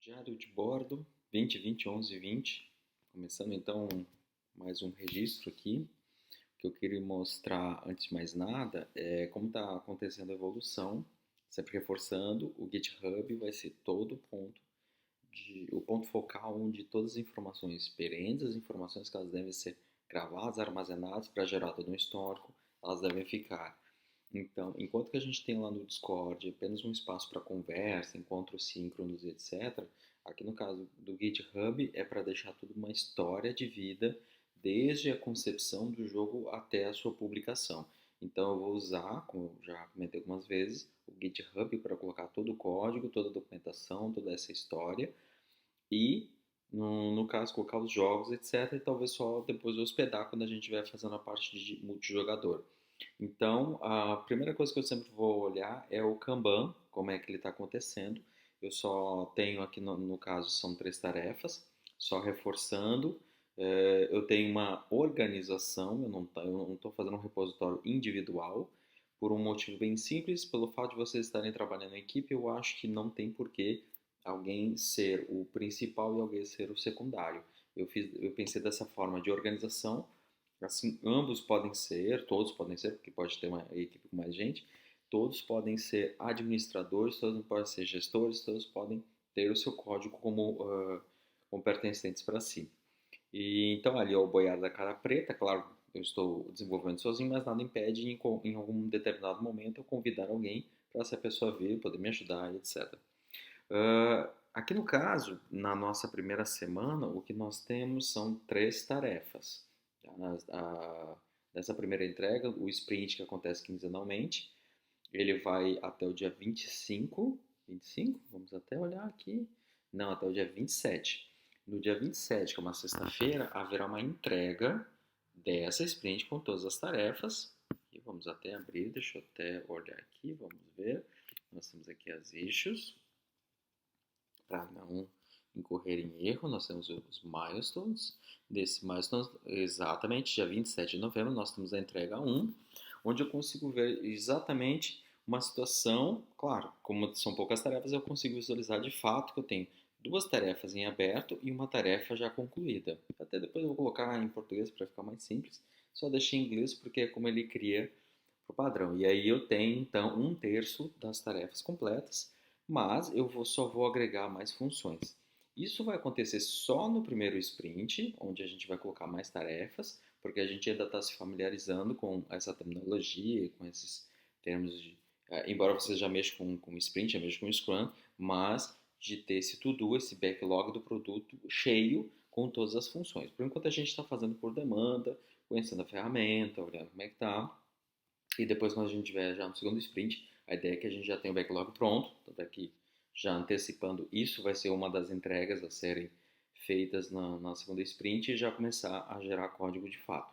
Diário de bordo 2020-11-20, começando então mais um registro aqui. O que eu queria mostrar antes de mais nada é como está acontecendo a evolução, sempre reforçando. O GitHub vai ser todo o ponto focal onde todas as informações perenes, as informações que elas devem ser gravadas, armazenadas para gerar todo um histórico, elas devem ficar. Então, enquanto que a gente tem lá no Discord apenas um espaço para conversa, encontros síncronos, etc., aqui no caso do GitHub é para deixar tudo uma história de vida, desde a concepção do jogo até a sua publicação. Então, eu vou usar, como eu já comentei algumas vezes, o GitHub para colocar todo o código, toda a documentação, toda essa história, e, no caso, colocar os jogos, etc., e talvez só depois hospedar quando a gente estiver fazendo a parte de multijogador. Então, a primeira coisa que eu sempre vou olhar é o Kanban, como é que ele está acontecendo. Eu só tenho aqui, no caso, são 3 tarefas, só reforçando. Eu tenho uma organização, eu não estou fazendo um repositório individual, por um motivo bem simples, pelo fato de vocês estarem trabalhando em equipe, eu acho que não tem porquê alguém ser o principal e alguém ser o secundário. Eu pensei dessa forma de organização. Assim, ambos podem ser, todos podem ser, porque pode ter uma equipe com mais gente, todos podem ser administradores, todos podem ser gestores, todos podem ter o seu código como pertencentes para si. E então ali é o boiar da cara preta, claro, eu estou desenvolvendo sozinho, mas nada impede em algum determinado momento eu convidar alguém para essa pessoa vir, poder me ajudar, etc. Aqui no caso, na nossa primeira semana, o que nós temos são 3 tarefas. Tá? Nessa primeira entrega, o sprint que acontece quinzenalmente, ele vai até o dia 25. 25? Vamos até olhar aqui. Não, até o dia 27. No dia 27, que é uma sexta-feira, haverá uma entrega dessa sprint com todas as tarefas. E vamos até abrir, deixa eu até olhar aqui, vamos ver. Nós temos aqui as issues para não incorrer em erro, nós temos os milestones. Desse milestone, exatamente, dia 27 de novembro, nós temos a entrega 1, onde eu consigo ver exatamente uma situação, claro, como são poucas tarefas, eu consigo visualizar de fato que eu tenho 2 tarefas em aberto e uma tarefa já concluída. Até depois eu vou colocar em português para ficar mais simples, só deixei em inglês porque é como ele cria o padrão. E aí eu tenho então 1/3 das tarefas completas, mas só vou agregar mais funções. Isso vai acontecer só no primeiro sprint, onde a gente vai colocar mais tarefas, porque a gente ainda está se familiarizando com essa terminologia, com esses termos de. Embora você já mexa com sprint, já mexa com Scrum, mas de ter esse to-do, esse backlog do produto cheio com todas as funções. Por enquanto a gente está fazendo por demanda, conhecendo a ferramenta, olhando como é que está. E depois, quando a gente tiver já no segundo sprint, a ideia é que a gente já tenha o backlog pronto, tanto é que já antecipando isso, vai ser uma das entregas a serem feitas na segunda sprint e já começar a gerar código de fato.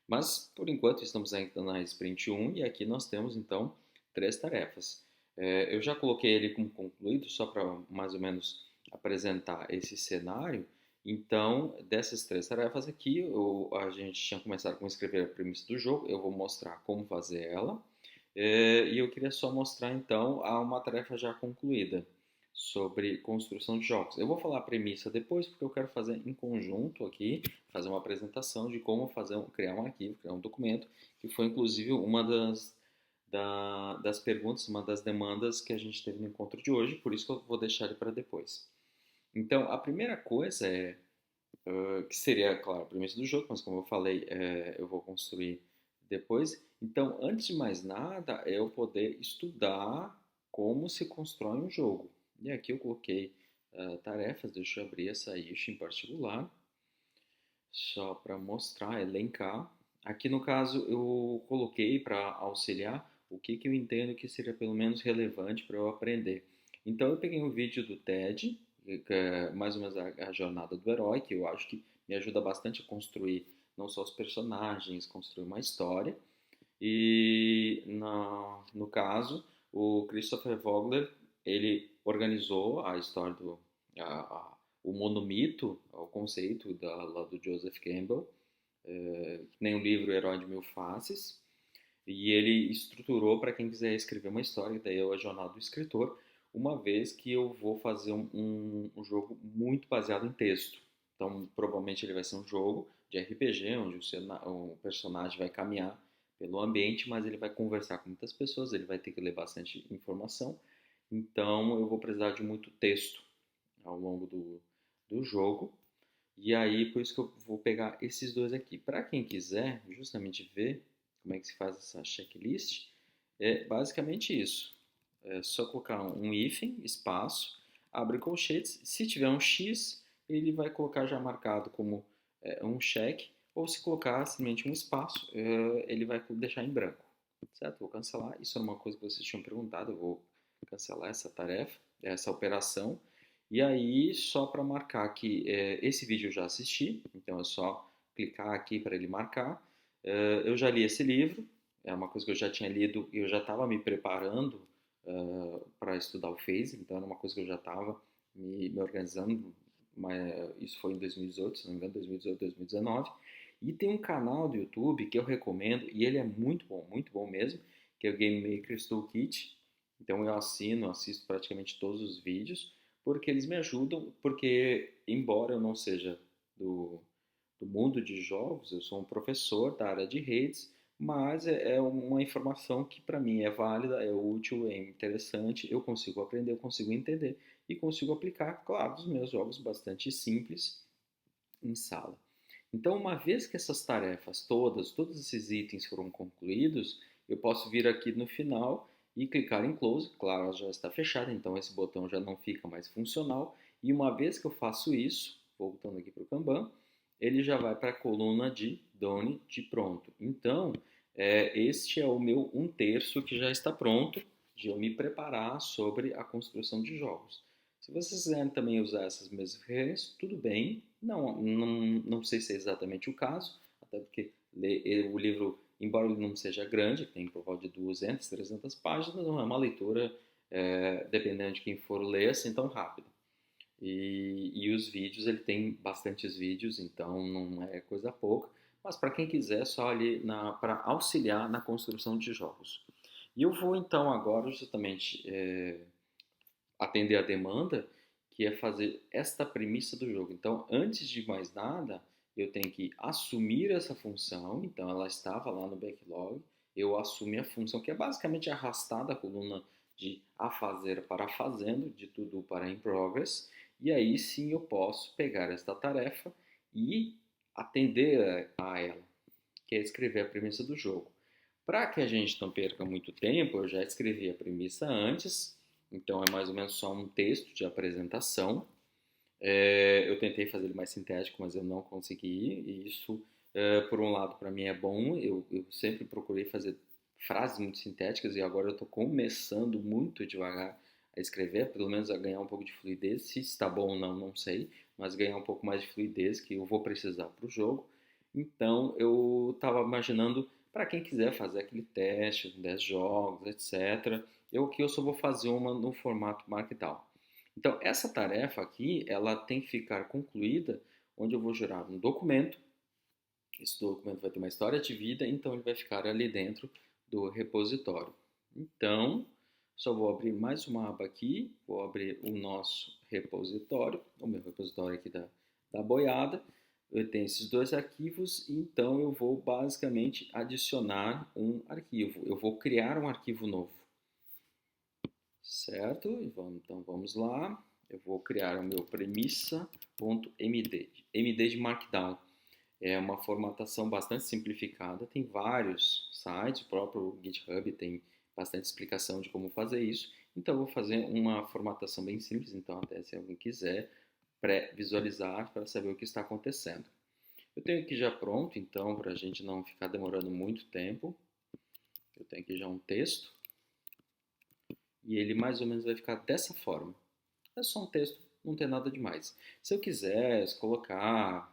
Mas, por enquanto, estamos ainda na sprint 1 e aqui nós temos, então, 3 tarefas. Eu já coloquei ele como concluído, só para mais ou menos apresentar esse cenário. Então, dessas 3 tarefas aqui, a gente tinha começado com escrever a premissa do jogo, eu vou mostrar como fazer ela. E eu queria só mostrar, então, uma tarefa já concluída sobre construção de jogos. Eu vou falar a premissa depois, porque eu quero fazer em conjunto aqui, fazer uma apresentação de como criar um arquivo, criar um documento, que foi inclusive uma das perguntas, uma das demandas que a gente teve no encontro de hoje, por isso que eu vou deixar ele para depois. Então, a primeira coisa que seria, claro, a premissa do jogo, mas como eu falei, eu vou construir depois. Então, antes de mais nada, é eu poder estudar como se constrói um jogo. E aqui eu coloquei tarefas, deixa eu abrir essa issue em particular, só para mostrar, elencar. Aqui no caso eu coloquei para auxiliar o que eu entendo que seria pelo menos relevante para eu aprender. Então eu peguei um vídeo do TED, que é mais ou menos a jornada do herói, que eu acho que me ajuda bastante a construir não só os personagens, construir uma história. E no caso, o Christopher Vogler, ele organizou a história o monomito, o conceito lá do Joseph Campbell, que nem o livro Herói de Mil Faces, e ele estruturou para quem quiser escrever uma história, daí é a jornada do escritor, uma vez que eu vou fazer um jogo muito baseado em texto. Então, provavelmente ele vai ser um jogo de RPG, onde o personagem vai caminhar pelo ambiente, mas ele vai conversar com muitas pessoas, ele vai ter que ler bastante informação. Então, eu vou precisar de muito texto ao longo do jogo. E aí, por isso que eu vou pegar esses dois aqui. Para quem quiser justamente ver como é que se faz essa checklist, é basicamente isso. É só colocar um hífen, espaço, abre colchetes. Se tiver um X, ele vai colocar já marcado como um check. Ou se colocar simplesmente um espaço, ele vai deixar em branco. Certo? Vou cancelar. Isso é uma coisa que vocês tinham perguntado. Eu vou cancelar essa tarefa, essa operação. E aí, só para marcar que esse vídeo eu já assisti, então é só clicar aqui para ele marcar. Eu já li esse livro, é uma coisa que eu já tinha lido e eu já estava me preparando para estudar o Phase, então era uma coisa que eu já estava me organizando, mas isso foi em 2018, se não me engano, 2018, 2019. E tem um canal do YouTube que eu recomendo, e ele é muito bom mesmo, que é o Game Maker's Toolkit. Então eu assisto praticamente todos os vídeos, porque eles me ajudam, porque embora eu não seja do mundo de jogos, eu sou um professor da área de redes, mas é uma informação que para mim é válida, é útil, é interessante, eu consigo aprender, eu consigo entender e consigo aplicar, claro, os meus jogos bastante simples em sala. Então, uma vez que essas tarefas todos esses itens foram concluídos, eu posso vir aqui no final e clicar em Close. Claro, ela já está fechada, então esse botão já não fica mais funcional. E uma vez que eu faço isso, voltando aqui para o Kanban, ele já vai para a coluna de Done de pronto. Então, este é o meu 1/3 que já está pronto de eu me preparar sobre a construção de jogos. Se vocês quiserem também usar essas mesmas referências, tudo bem. Não sei se é exatamente o caso, até porque o livro, embora ele não seja grande, tem por volta de 200, 300 páginas, não é uma leitura, dependendo de quem for ler, assim tão rápida. E os vídeos, ele tem bastantes vídeos, então não é coisa pouca. Mas para quem quiser, só ali para auxiliar na construção de jogos. E eu vou então agora justamente atender a demanda, que é fazer esta premissa do jogo. Então, antes de mais nada, eu tenho que assumir essa função. Então, ela estava lá no backlog. Eu assumi a função, que é basicamente arrastar da coluna de a fazer para fazendo, de tudo para in progress. E aí sim eu posso pegar esta tarefa e atender a ela, que é escrever a premissa do jogo. Para que a gente não perca muito tempo, eu já escrevi a premissa antes, então é mais ou menos só um texto de apresentação. Eu tentei fazer ele mais sintético, mas eu não consegui, e isso, por um lado, para mim é bom. Eu sempre procurei fazer frases muito sintéticas e agora eu estou começando muito devagar a escrever, pelo menos a ganhar um pouco de fluidez. Se está bom ou não, não sei, mas ganhar um pouco mais de fluidez que eu vou precisar para o jogo. Então eu estava imaginando para quem quiser fazer aquele teste, 10 jogos, etc. Eu só vou fazer uma no formato Markdown. Então, essa tarefa aqui, ela tem que ficar concluída, onde eu vou gerar um documento. Esse documento vai ter uma história de vida, então ele vai ficar ali dentro do repositório. Então, só vou abrir mais uma aba aqui, vou abrir o nosso repositório, o meu repositório aqui da boiada. Eu tenho esses dois arquivos, então eu vou basicamente adicionar um arquivo. Eu vou criar um arquivo novo. Certo? Então vamos lá. Eu vou criar o meu premissa.md. MD de Markdown. É uma formatação bastante simplificada. Tem vários sites, o próprio GitHub tem bastante explicação de como fazer isso. Então eu vou fazer uma formatação bem simples. Então até se alguém quiser pré-visualizar para saber o que está acontecendo. Eu tenho aqui já pronto, então para a gente não ficar demorando muito tempo. Eu tenho aqui já um texto. E ele mais ou menos vai ficar dessa forma. É só um texto, não tem nada demais. Se eu quisesse colocar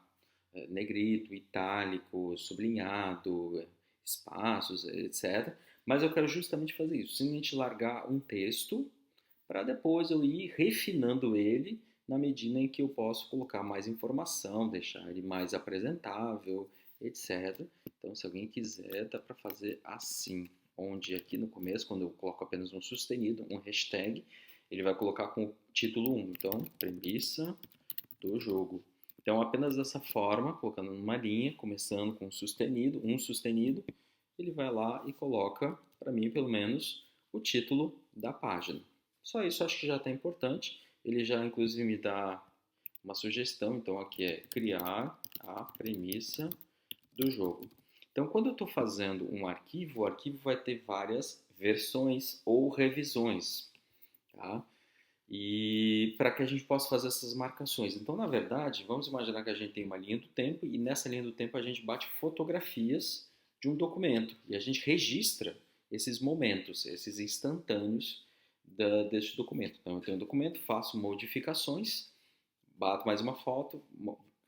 negrito, itálico, sublinhado, espaços, etc. Mas eu quero justamente fazer isso, simplesmente largar um texto para depois eu ir refinando ele na medida em que eu posso colocar mais informação, deixar ele mais apresentável, etc. Então, se alguém quiser, dá para fazer assim, onde aqui no começo, quando eu coloco apenas um sustenido, um hashtag, ele vai colocar com o título 1. Então, premissa do jogo. Então, apenas dessa forma, colocando numa linha, começando com um sustenido, ele vai lá e coloca, para mim pelo menos, o título da página. Só isso acho que já está importante. Ele já inclusive me dá uma sugestão, então aqui é criar a premissa do jogo. Então, quando eu estou fazendo um arquivo, o arquivo vai ter várias versões ou revisões, tá? E para que a gente possa fazer essas marcações. Então, na verdade, vamos imaginar que a gente tem uma linha do tempo e nessa linha do tempo a gente bate fotografias de um documento e a gente registra esses momentos, esses instantâneos deste documento. Então, eu tenho um documento, faço modificações, bato mais uma foto,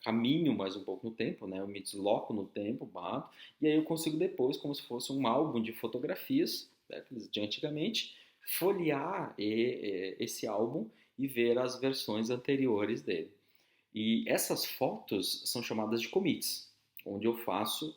caminho mais um pouco no tempo, né? Eu me desloco no tempo, bato, e aí eu consigo depois, como se fosse um álbum de fotografias, né, de antigamente, folhear esse álbum e ver as versões anteriores dele. E essas fotos são chamadas de commits, onde eu faço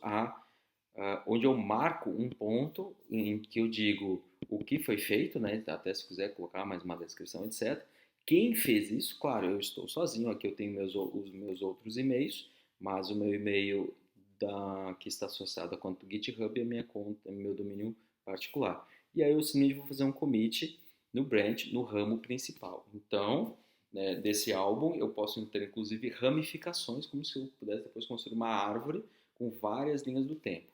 onde eu marco um ponto em que eu digo o que foi feito, né? Até se quiser colocar mais uma descrição, etc. Quem fez isso, claro, eu estou sozinho, aqui eu tenho os meus outros e-mails, mas o meu e-mail que está associado à conta do GitHub é minha conta, meu domínio particular. E aí eu simplesmente vou fazer um commit no branch, no ramo principal. Então, né, desse álbum eu posso ter inclusive ramificações, como se eu pudesse depois construir uma árvore com várias linhas do tempo.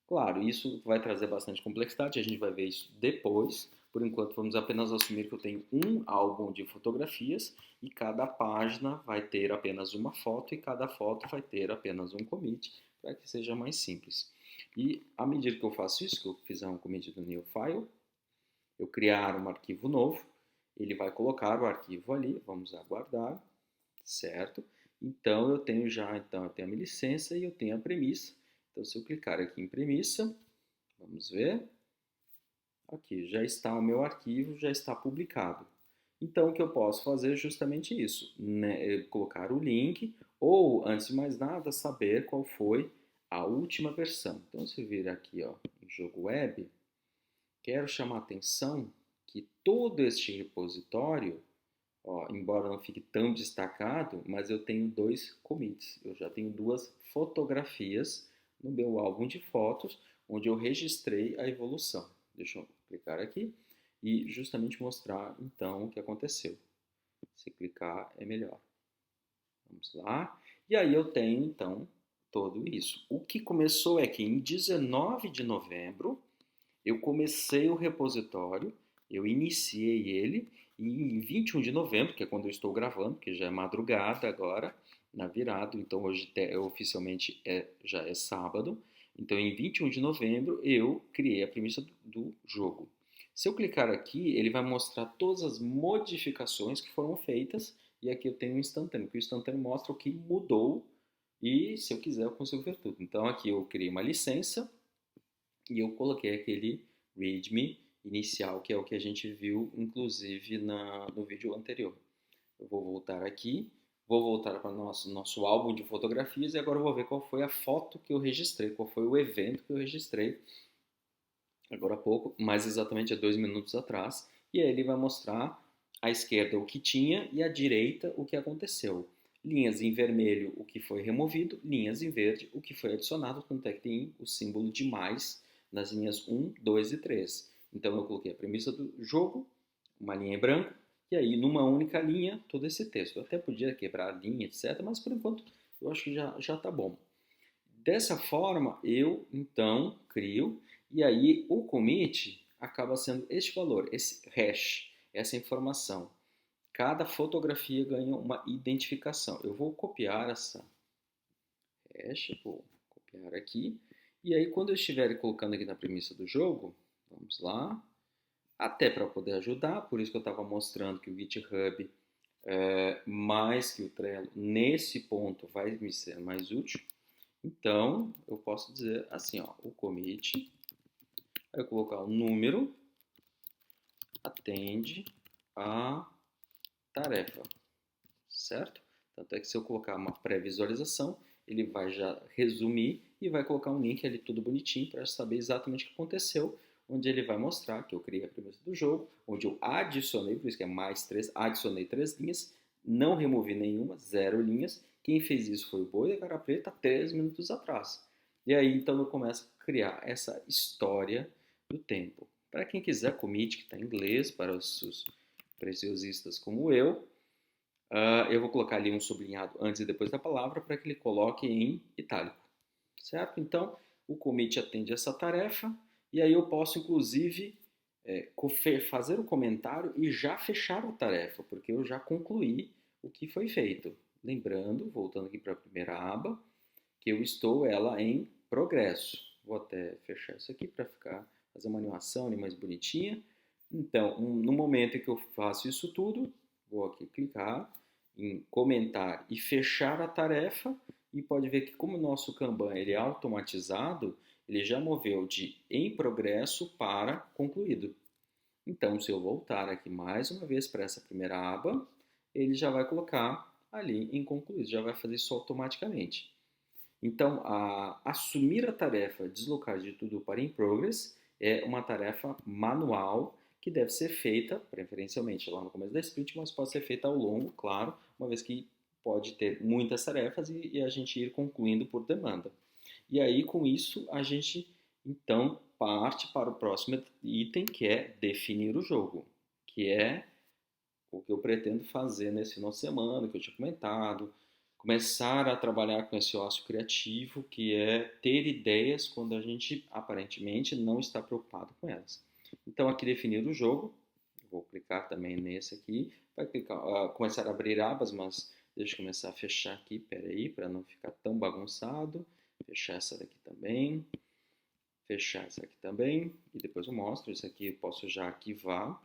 Claro, isso vai trazer bastante complexidade, a gente vai ver isso depois. Por enquanto, vamos apenas assumir que eu tenho um álbum de fotografias e cada página vai ter apenas uma foto e cada foto vai ter apenas um commit, para que seja mais simples. E à medida que eu faço isso, que eu fizer um commit do new file, eu criar um arquivo novo, ele vai colocar o arquivo ali, vamos aguardar, certo? Então eu tenho eu tenho a minha licença e eu tenho a premissa. Então, se eu clicar aqui em premissa, vamos ver, aqui já está o meu arquivo, já está publicado. Então, o que eu posso fazer é justamente isso, né? Colocar o link ou, antes de mais nada, saber qual foi a última versão. Então, se vir aqui ó, em jogo web, quero chamar a atenção que todo este repositório, ó, embora não fique tão destacado, mas eu tenho dois commits, eu já tenho duas fotografias no meu álbum de fotos, onde eu registrei a evolução. Deixa eu clicar aqui e justamente mostrar então o que aconteceu. Se clicar é melhor. Vamos lá. E aí eu tenho então tudo isso. O que começou é que em 19 de novembro eu comecei o repositório, eu iniciei ele e em 21 de novembro, que é quando eu estou gravando, que já é madrugada agora, na virada, então hoje oficialmente já é sábado. Então em 21 de novembro eu criei a premissa do jogo. Se eu clicar aqui, ele vai mostrar todas as modificações que foram feitas e aqui eu tenho um instantâneo, que o instantâneo mostra o que mudou e se eu quiser eu consigo ver tudo. Então aqui eu criei uma licença, e eu coloquei aquele readme inicial, que é o que a gente viu, inclusive, no vídeo anterior. Eu vou voltar aqui, vou voltar para o nosso álbum de fotografias e agora eu vou ver qual foi a foto que eu registrei, qual foi o evento que eu registrei agora há pouco, mais exatamente há 2 minutos atrás. E aí ele vai mostrar à esquerda o que tinha e à direita o que aconteceu. Linhas em vermelho o que foi removido, linhas em verde o que foi adicionado, tanto é que tem o símbolo de mais nas linhas 1, 2 e 3. Então eu coloquei a premissa do jogo, uma linha em branco, e aí numa única linha todo esse texto. Eu até podia quebrar a linha, etc., mas por enquanto eu acho que já está bom. Dessa forma eu então crio, e aí o commit acaba sendo este valor, esse hash, essa informação. Cada fotografia ganha uma identificação. Eu vou copiar essa hash, vou copiar aqui. E aí, quando eu estiver colocando aqui na premissa do jogo, vamos lá, até para poder ajudar, por isso que eu estava mostrando que o GitHub, mais que o Trello, nesse ponto vai me ser mais útil. Então, eu posso dizer assim, ó, o commit, eu colocar o número, atende a tarefa, certo? Tanto é que se eu colocar uma pré-visualização, ele vai já resumir e vai colocar um link ali tudo bonitinho para saber exatamente o que aconteceu. onde ele vai mostrar que eu criei a premissa do jogo, onde eu adicionei, por isso que é mais 3, adicionei 3 linhas, não removi nenhuma, 0 linhas. Quem fez isso foi o Boi da Cara Preta 3 minutos atrás. E aí então eu começo a criar essa história do tempo. Para quem quiser, commit, que está em inglês, para os preciosistas como eu vou colocar ali um sublinhado antes e depois da palavra para que ele coloque em itálico, certo? Então, o commit atende essa tarefa e aí eu posso, inclusive, fazer o comentário e já fechar a tarefa, porque eu já concluí o que foi feito. Lembrando, voltando aqui para a primeira aba, que eu estou ela em progresso. Vou até fechar isso aqui para fazer uma animação ali mais bonitinha. Então, no momento em que eu faço isso tudo, vou aqui clicar em comentar e fechar a tarefa e pode ver que como o nosso Kanban ele é automatizado, ele já moveu de em progresso para concluído. Então, se eu voltar aqui mais uma vez para essa primeira aba, ele já vai colocar ali em concluído, já vai fazer isso automaticamente. Então, assumir a tarefa deslocar de tudo para in progress é uma tarefa manual que deve ser feita, preferencialmente lá no começo da sprint, mas pode ser feita ao longo, claro, uma vez que pode ter muitas tarefas e a gente ir concluindo por demanda. E aí, com isso, a gente então parte para o próximo item, que é definir o jogo, que é o que eu pretendo fazer nesse final de semana, que eu tinha comentado, começar a trabalhar com esse ócio criativo, que é ter ideias quando a gente aparentemente não está preocupado com elas. Então, aqui definir o jogo, vou clicar também nesse aqui, vai clicar, começar a abrir abas, mas deixa eu começar a fechar aqui, peraí, para não ficar tão bagunçado, fechar essa daqui também, fechar essa aqui também, e depois eu mostro, isso aqui eu posso já arquivar,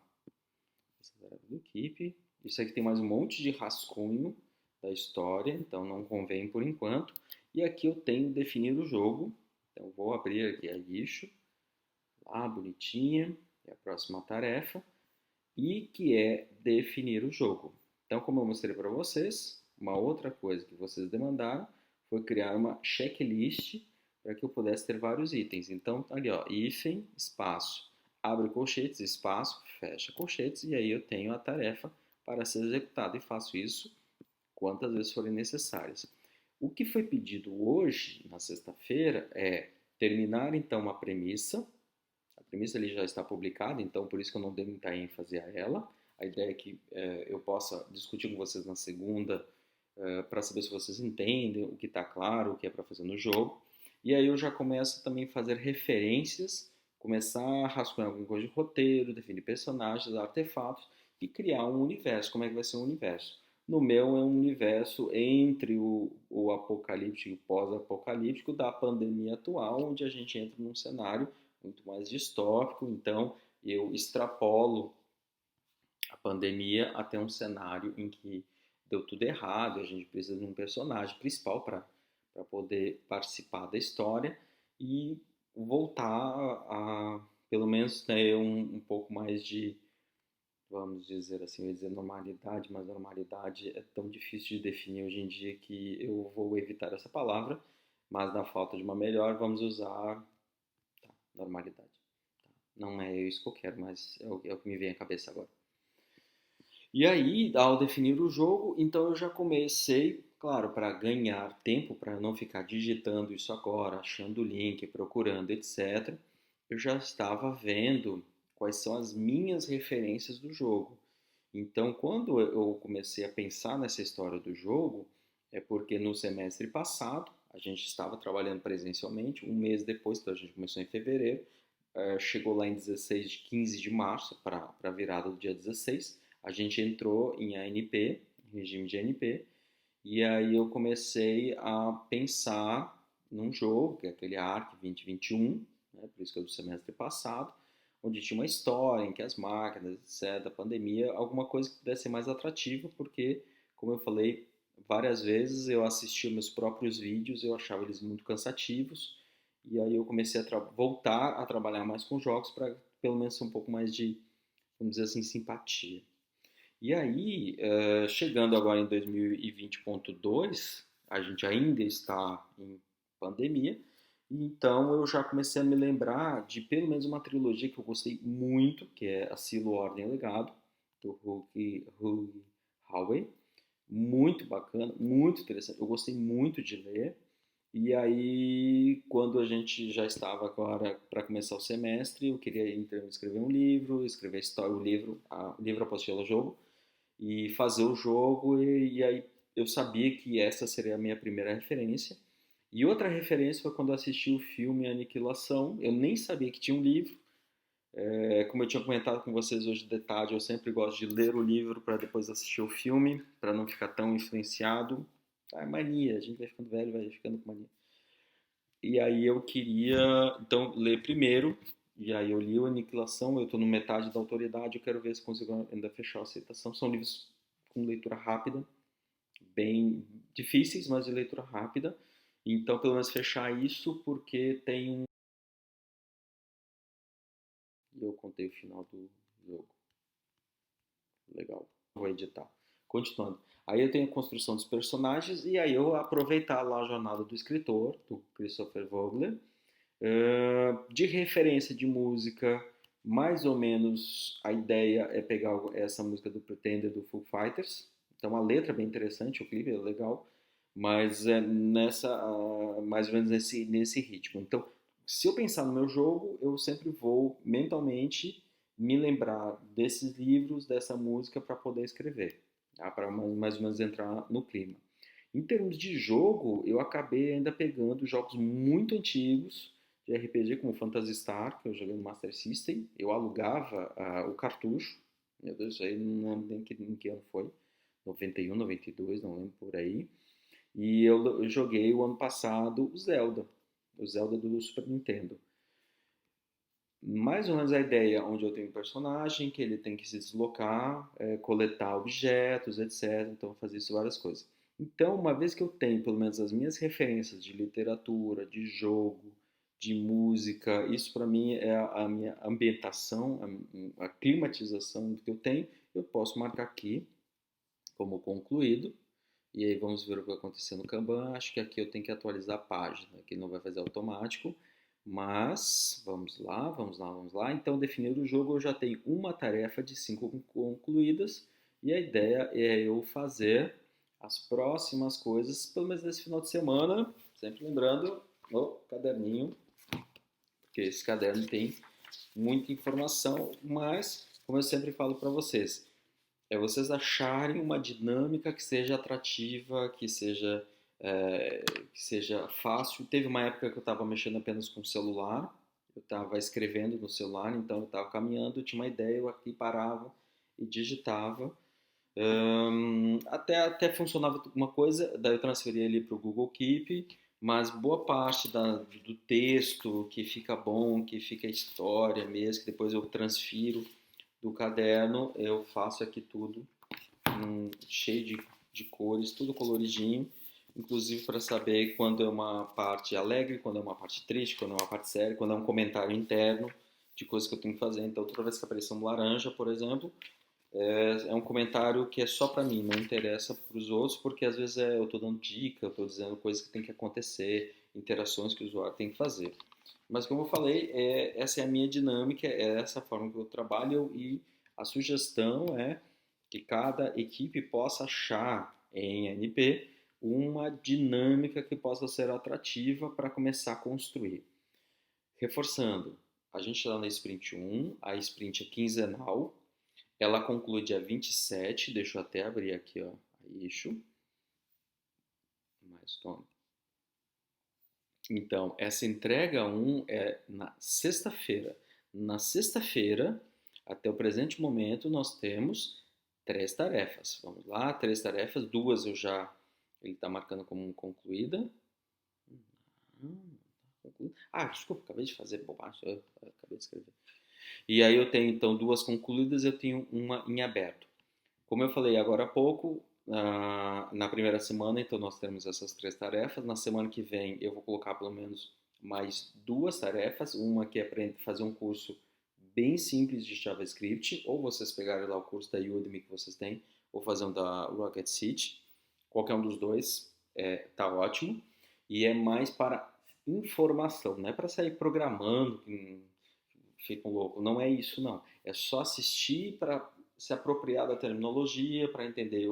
do Keep. Isso aqui tem mais um monte de rascunho da história, então não convém por enquanto. E aqui eu tenho definir o jogo, então vou abrir aqui a lixo, lá bonitinha, é a próxima tarefa, e que é definir o jogo. Então, como eu mostrei para vocês, uma outra coisa que vocês demandaram foi criar uma checklist para que eu pudesse ter vários itens. Então, ali ó, hífen, espaço, abre colchetes, espaço, fecha colchetes, e aí eu tenho a tarefa para ser executada e faço isso quantas vezes forem necessárias. O que foi pedido hoje, na sexta-feira, é terminar então a premissa. A premissa ele já está publicada, então por isso que eu não dei muita ênfase a ela. A ideia é que eu possa discutir com vocês na segunda para saber se vocês entendem o que está claro, o que é para fazer no jogo. E aí eu já começo também a fazer referências, começar a rascunhar alguma coisa de roteiro, definir personagens, artefatos e criar um universo. Como é que vai ser um universo? No meu é um universo entre o apocalíptico e o pós-apocalíptico da pandemia atual, onde a gente entra num cenário muito mais distópico, então eu extrapolo a pandemia até um cenário em que deu tudo errado, a gente precisa de um personagem principal para poder participar da história e voltar pelo menos, ter um pouco mais de, vamos dizer assim, eu ia dizer normalidade, mas normalidade é tão difícil de definir hoje em dia que eu vou evitar essa palavra, mas na falta de uma melhor, vamos usar normalidade. Não é isso que eu quero, mas é o que me vem à cabeça agora. E aí, ao definir o jogo, então eu já comecei, claro, para ganhar tempo, para não ficar digitando isso agora, achando o link, procurando, etc. Eu já estava vendo quais são as minhas referências do jogo. Então, quando eu comecei a pensar nessa história do jogo, é porque no semestre passado a gente estava trabalhando presencialmente, um mês depois, então a gente começou em fevereiro, chegou lá em 16 de 15 de março, para a virada do dia 16, a gente entrou em ANP, em regime de ANP, e aí eu comecei a pensar num jogo, que é aquele ARC 2021, né, por isso que é do semestre passado, onde tinha uma história em que as máquinas, etc., da pandemia, alguma coisa que pudesse ser mais atrativa, porque, como eu falei várias vezes, eu assistia meus próprios vídeos, eu achava eles muito cansativos, e aí eu comecei a voltar a trabalhar mais com jogos para pelo menos ter um pouco mais de, vamos dizer assim, simpatia. E aí, chegando agora em 2020.2, a gente ainda está em pandemia, Então eu já comecei a me lembrar de pelo menos uma trilogia que eu gostei muito, que é Asilo, Ordem e Legado, do Hugh Howey. Muito bacana, muito interessante. Eu gostei muito de ler. E aí, quando a gente já estava agora para começar o semestre, eu queria então escrever um livro, escrever a história, o livro apostila jogo, e fazer o jogo. E aí eu sabia que essa seria a minha primeira referência. E outra referência foi quando eu assisti o filme Aniquilação. Eu nem sabia que tinha um livro. Como eu tinha comentado com vocês hoje de tarde, eu sempre gosto de ler o livro para depois assistir o filme, para não ficar tão influenciado. É mania, a gente vai ficando velho, vai ficando com mania. E aí eu queria, então, ler primeiro, e aí eu li o Aniquilação, eu estou no metade da autoridade, eu quero ver se consigo ainda fechar a aceitação. São livros com leitura rápida, bem difíceis, mas de leitura rápida. Então, pelo menos fechar isso, porque tem um... E eu contei o final do jogo. Legal. Vou editar. Continuando. Aí eu tenho a construção dos personagens, e aí eu aproveitar lá a jornada do escritor, do Christopher Vogler. De referência de música, mais ou menos a ideia é pegar essa música do Pretender do Foo Fighters. Então a letra é bem interessante, o clipe é legal, mas é mais ou menos nesse ritmo. Então, se eu pensar no meu jogo, eu sempre vou mentalmente me lembrar desses livros, dessa música para poder escrever, tá? Para mais ou menos entrar no clima. Em termos de jogo, eu acabei ainda pegando jogos muito antigos de RPG, como Phantasy Star, que eu joguei no Master System. Eu alugava o cartucho, meu Deus, aí não lembro nem em que ano foi, 91, 92, não lembro por aí. E eu joguei o ano passado o Zelda do Super Nintendo. Mais ou menos a ideia onde eu tenho um personagem que ele tem que se deslocar, coletar objetos, etc. Então, fazer isso várias coisas. Então, uma vez que eu tenho pelo menos as minhas referências de literatura, de jogo, de música, isso para mim é a minha ambientação, a climatização do que eu tenho, eu posso marcar aqui como concluído. E aí vamos ver o que vai acontecer no Kanban. Acho que aqui eu tenho que atualizar a página, que ele não vai fazer automático. Mas vamos lá, vamos lá, vamos lá. Então, definido o jogo, eu já tenho uma tarefa de 5 concluídas. E a ideia é eu fazer as próximas coisas, pelo menos nesse final de semana. Sempre lembrando o caderninho, porque esse caderno tem muita informação. Mas, como eu sempre falo para vocês, é vocês acharem uma dinâmica que seja atrativa, que seja fácil. Teve uma época que eu estava mexendo apenas com o celular, eu estava escrevendo no celular, então eu estava caminhando, eu tinha uma ideia, eu aqui parava e digitava. Até funcionava uma coisa, daí eu transferi ele para o Google Keep, mas boa parte do texto que fica bom, que fica a história mesmo, que depois eu transfiro do caderno, eu faço aqui tudo cheio de cores, tudo coloridinho, inclusive para saber quando é uma parte alegre, quando é uma parte triste, quando é uma parte séria, quando é um comentário interno de coisas que eu tenho que fazer. Então, toda vez que aparecer um laranja, por exemplo, é um comentário que é só para mim, não interessa para os outros, porque às vezes eu estou dando dica, eu estou dizendo coisas que tem que acontecer, interações que o usuário tem que fazer. Mas como eu falei, essa é a minha dinâmica, é essa forma que eu trabalho e a sugestão é que cada equipe possa achar em NP uma dinâmica que possa ser atrativa para começar a construir. Reforçando, a gente está na Sprint 1, a Sprint é quinzenal, ela conclui dia 27, deixa eu até abrir aqui, ó, a issue, milestone. Então, essa entrega 1 é na sexta-feira. Na sexta-feira, até o presente momento, nós temos 3 tarefas. Vamos lá, 3 tarefas, 2 ele está marcando como concluída. Desculpa, acabei de fazer bobagem, eu acabei de escrever. E aí eu tenho então 2 concluídas, eu tenho uma em aberto. Como eu falei agora há pouco, na primeira semana, então nós temos essas 3 tarefas. Na semana que vem eu vou colocar pelo menos mais 2 tarefas. Uma que é para fazer um curso bem simples de JavaScript, ou vocês pegarem lá o curso da Udemy que vocês têm, ou fazer um da Rocket City. Qualquer um dos dois tá ótimo. E é mais para informação, não é para sair programando, que fica um louco, não é isso não. É só assistir para se apropriar da terminologia, para entender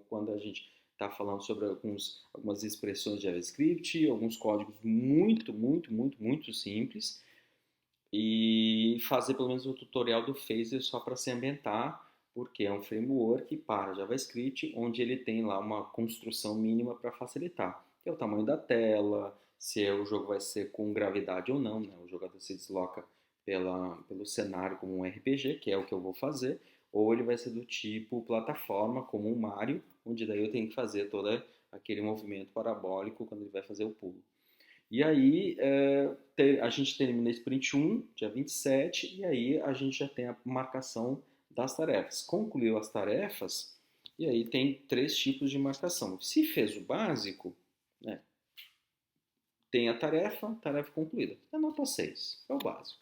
quando a gente está falando sobre algumas expressões de JavaScript, alguns códigos muito, muito, muito, muito simples, e fazer pelo menos o tutorial do Phaser só para se ambientar, porque é um framework para JavaScript, onde ele tem lá uma construção mínima para facilitar, que é o tamanho da tela, se o jogo vai ser com gravidade ou não, né? O jogador se desloca pelo cenário como um RPG, que é o que eu vou fazer, ou ele vai ser do tipo plataforma, como um Mario, onde daí eu tenho que fazer todo aquele movimento parabólico quando ele vai fazer o pulo. E aí a gente termina a sprint 1, dia 27, e aí a gente já tem a marcação das tarefas. Concluiu as tarefas, e aí tem 3 tipos de marcação. Se fez o básico, né, tem a tarefa concluída. É nota 6, é o básico.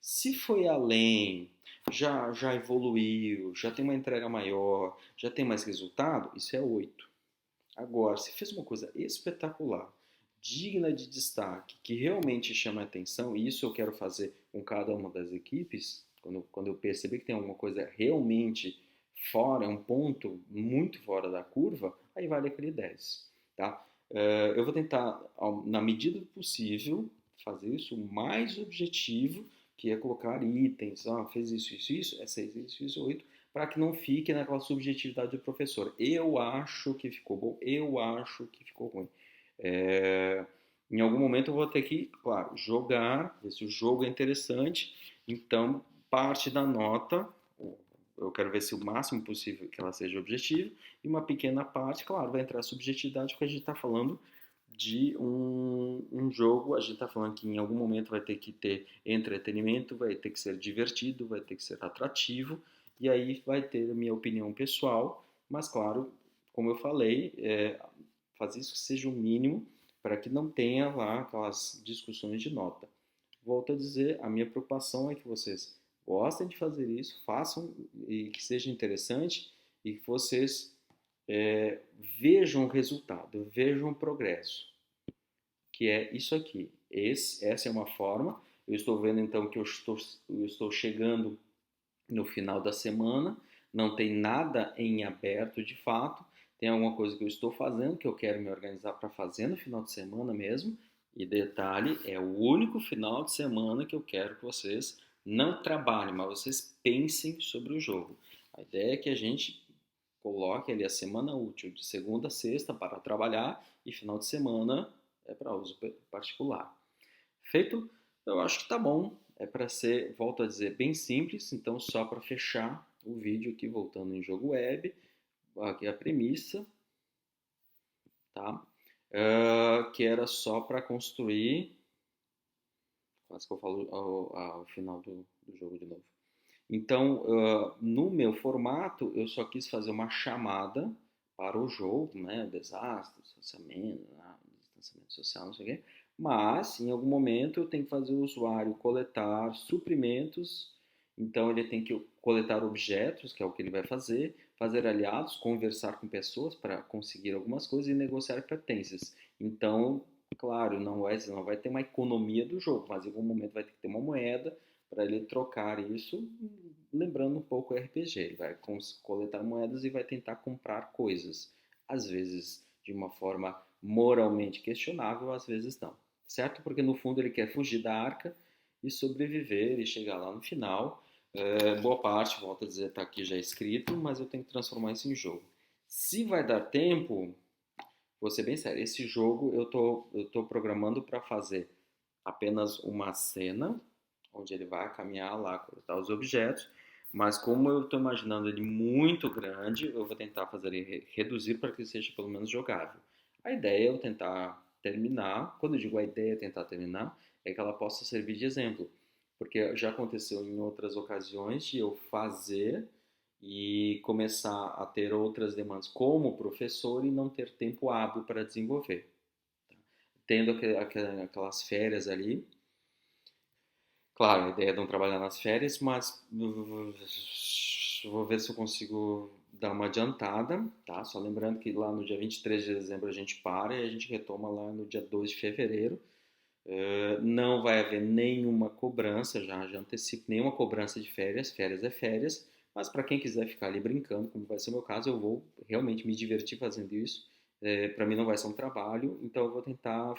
Se foi além, já evoluiu, já tem uma entrega maior, já tem mais resultado, isso é 8. Agora, se fez uma coisa espetacular, digna de destaque, que realmente chama a atenção, e isso eu quero fazer com cada uma das equipes, quando eu perceber que tem alguma coisa realmente fora, um ponto muito fora da curva, aí vale aquele 10, tá? Eu vou tentar, na medida do possível, fazer isso o mais objetivo, que é colocar itens, fez isso, é 6, isso, 8, para que não fique naquela subjetividade do professor. Eu acho que ficou bom, eu acho que ficou ruim. É, em algum momento eu vou ter que, claro, jogar, ver se o jogo é interessante, então parte da nota, eu quero ver se o máximo possível que ela seja objetiva, e uma pequena parte, claro, vai entrar a subjetividade, porque a gente está falando de um jogo, a gente está falando que em algum momento vai ter que ter entretenimento, vai ter que ser divertido, vai ter que ser atrativo, e aí vai ter a minha opinião pessoal, mas claro, como eu falei, fazer isso que seja o mínimo para que não tenha lá aquelas discussões de nota. Volto a dizer, a minha preocupação é que vocês gostem de fazer isso, façam e que seja interessante e que vocês vejam o resultado, vejam o progresso, que é isso aqui. Essa é uma forma. Eu estou vendo então que eu estou chegando no final da semana, não tem nada em aberto de fato, tem alguma coisa que eu estou fazendo, que eu quero me organizar para fazer no final de semana mesmo, e detalhe, é o único final de semana que eu quero que vocês não trabalhem, mas vocês pensem sobre o jogo. A ideia é que a gente coloque ali a semana útil de segunda a sexta para trabalhar e final de semana é para uso particular. Feito? Eu acho que tá bom. É para ser, volto a dizer, bem simples. Então, só para fechar o vídeo aqui, voltando em jogo web, aqui a premissa, tá? Que era só para construir. Quase que eu falo ao final do jogo de novo. Então, no meu formato, eu só quis fazer uma chamada para o jogo, né? Desastre, distanciamento social, não sei o quê. Mas, em algum momento, eu tenho que fazer o usuário coletar suprimentos. Então, ele tem que coletar objetos, que é o que ele vai fazer aliados, conversar com pessoas para conseguir algumas coisas e negociar pertences. Então, claro, não vai ter uma economia do jogo, mas em algum momento vai ter que ter uma moeda para ele trocar isso, lembrando um pouco o RPG. Ele vai coletar moedas e vai tentar comprar coisas. Às vezes de uma forma moralmente questionável, às vezes não. Certo? Porque no fundo ele quer fugir da arca e sobreviver e chegar lá no final. Boa parte, volto a dizer, está aqui já escrito, mas eu tenho que transformar isso em jogo. Se vai dar tempo, vou ser bem sério, esse jogo eu tô programando para fazer apenas uma cena, onde ele vai caminhar lá, coletar os objetos, mas como eu estou imaginando ele muito grande, eu vou tentar fazer ele reduzir para que ele seja pelo menos jogável. A ideia é eu tentar terminar, quando eu digo a ideia é tentar terminar, é que ela possa servir de exemplo, porque já aconteceu em outras ocasiões de eu fazer e começar a ter outras demandas como professor e não ter tempo hábil para desenvolver. Tendo aquelas férias ali, claro, a ideia é não trabalhar nas férias, mas vou ver se eu consigo dar uma adiantada, tá? Só lembrando que lá no dia 23 de dezembro a gente para e a gente retoma lá no dia 2 de fevereiro. Não vai haver nenhuma cobrança, já antecipo, nenhuma cobrança de férias, férias é férias, mas para quem quiser ficar ali brincando, como vai ser o meu caso, eu vou realmente me divertir fazendo isso. Para mim não vai ser um trabalho, então eu vou tentar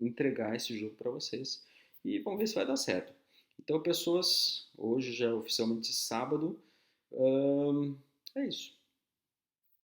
entregar esse jogo para vocês e vamos ver se vai dar certo. Então, pessoas, hoje já é oficialmente sábado, é isso.